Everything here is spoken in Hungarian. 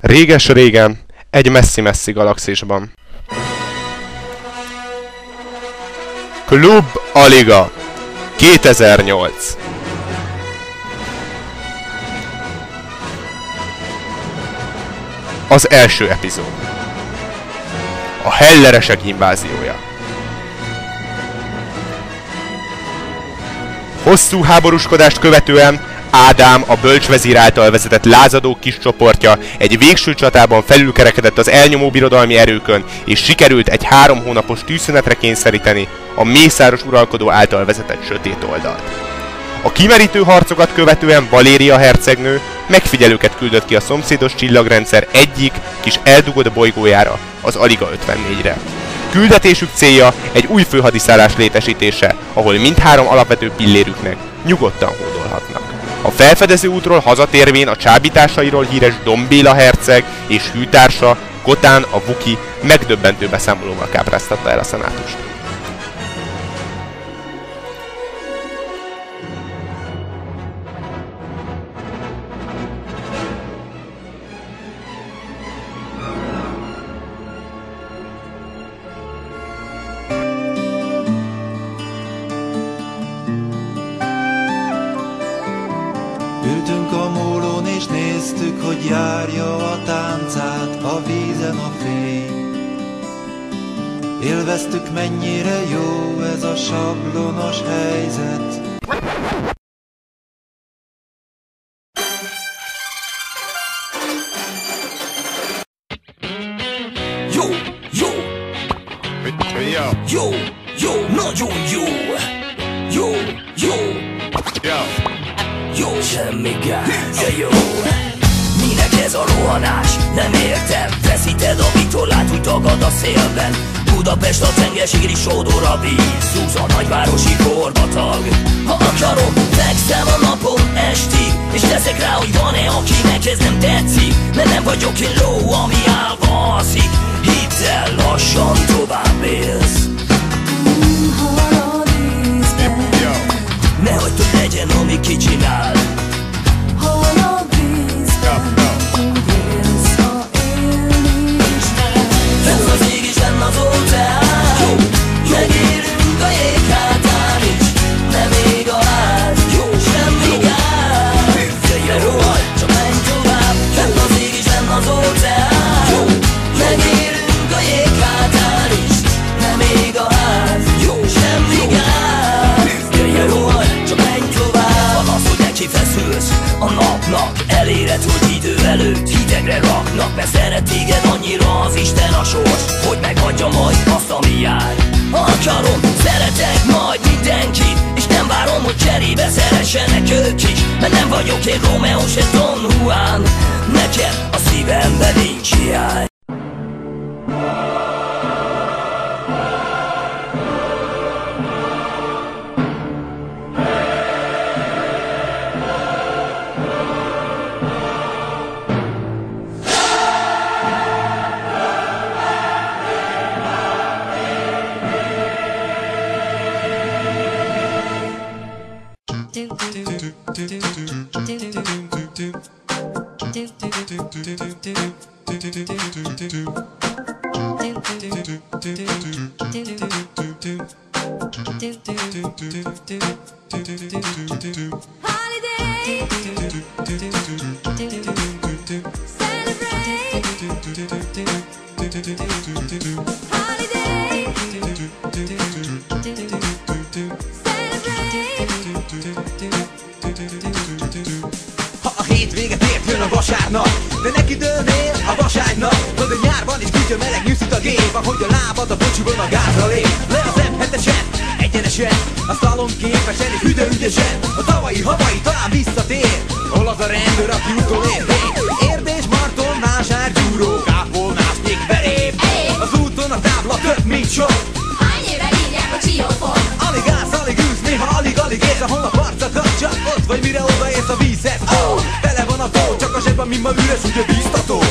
Réges-régen, egy messzi-messzi galaxisban. Klub Aliga 2008. Az első epizód. A helleresek inváziója. Hosszú háborúskodást követően Ádám, a bölcsvezír által vezetett lázadók kis csoportja egy végső csatában felülkerekedett az elnyomó birodalmi erőkön, és sikerült egy 3 hónapos tűzszünetre kényszeríteni a mészáros uralkodó által vezetett sötét oldalt. A kimerítő harcokat követően Valéria hercegnő megfigyelőket küldött ki a szomszédos csillagrendszer egyik kis eldugott bolygójára, az Aliga 54-re. Küldetésük célja egy új főhadiszállás létesítése, ahol mindhárom alapvető pillérüknek nyugodtan hódolhatnak. A felfedező útról hazatérvén a csábításairól híres Dom Béla herceg és hűtársa, Kotán a Vuki megdöbbentő beszámolóval kápráztatta el a szenátust. Ültünk a mólón és néztük, hogy járja a táncát a vízen a fény. Élveztük, mennyire jó ez a sablonos helyzet. Jó, jó, jó, jó, nagyon jó, jó, jó, jó, semmi gáz, de jó. Minek ez a rohanás? Nem értem. Veszíted a vitorlát, úgy tagad a szélben. Budapest a tengerségri sódor a víz. Szúz a nagyvárosi korbatag. Ha akarom, fekszem a napon estig, és teszek rá, hogy van-e, akinek ez nem tetszik. Mert nem vagyok én ló, ami állva alszik. Hidd el, lassan tovább élsz. Ne hagyd, hogy legyen, ami kicsinál. Hol a vízben, úgy élsz, ha élni is lehet. Fenn az ég és fenn az óceán, megérünk a jéghátán is. Nem ég a ház, semmi gáz. Jöjjön rohagy, csak menj tovább. Fenn az ég és fenn az óceán, megérünk a jéghátán is. Nem ég a ház, semmi gáz. Jöjjön rohagy, csak menj tovább. Van az, hogy neki feszülsz a napnak, eléred, hogy idő előtt hidegre raknak. Mert szeret téged annyira az Isten a sors, hogy megadja majd azt, ami jár. Akarom, szeretek majd mindenkit, és nem várom, hogy cserébe szeressenek ők is. Mert nem vagyok én Romeo, se Don Juan, nekem a szívemben nincs hiány. Ha a hétvége tért, jön a vasárnap, de neki dőlnél a vaságnak. Tudod, a nyárban is kicsit meleg nyűszít a gép, ahogy a lábad a bocsiban a gázra lép. Le az M7-esen, egyenesen, a szalon képesen és ügyesen. A tavalyi havai talán visszatér, hol az a rendőr, aki utolér. Hey, Erdés, Marton, Vásár, Gyúró, Kápolnás, még Veréb. Az úton a tábla több, mint sok. Hány éve írják a csiófot? Alig állsz, alig ülsz, néha alig-alig érsz, ahol a partszakad, csak ott vagy, mire odaérsz a vízhez. Oh, tele van a tó, csak a zsebben, mint ma üres, úgy a víztató.